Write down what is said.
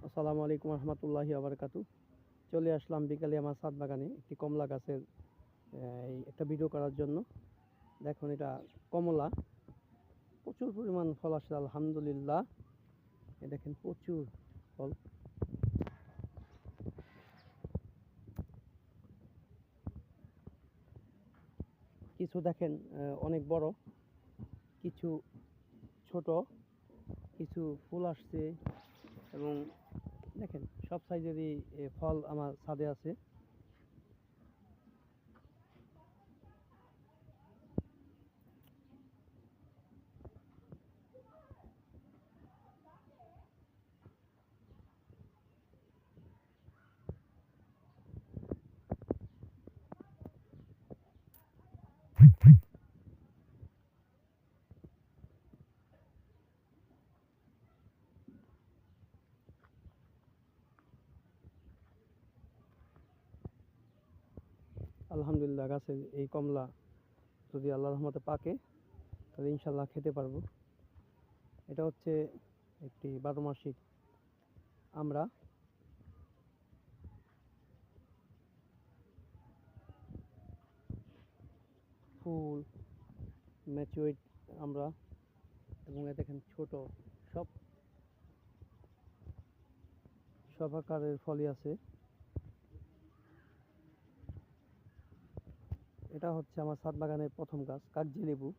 আসসালামু আলাইকুম রহমতুল্লাহি আবরকাতু। চলে আসলাম বিকালে আমার ছাদ বাগানে একটি কমলা গাছের একটা ভিডিও করার জন্য। দেখুন, এটা কমলা, প্রচুর পরিমাণ ফল আসছে আলহামদুলিল্লাহ। দেখেন প্রচুর ফল। কিছু দেখেন অনেক বড়, কিছু ছোট, কিছু ফুল আসছে এবং দেখেন সব সাইজেরই ফল আমার ছাদে আছে। আলহামদুলিল্লাহ, গাছের এই কমলা যদি আল্লাহর রহমতে পাকে তাহলে ইনশাল্লাহ খেতে পারবো। এটা হচ্ছে একটি 12 মাসিক আমরা। ফুল ম্যাচিউরড আমরা, এবং এ দেখেন ছোট, সব সব আকারের ফলই আছে। এটা হচ্ছে আমার ছাদ বাগানের প্রথম গাছ কাগজি লেবু।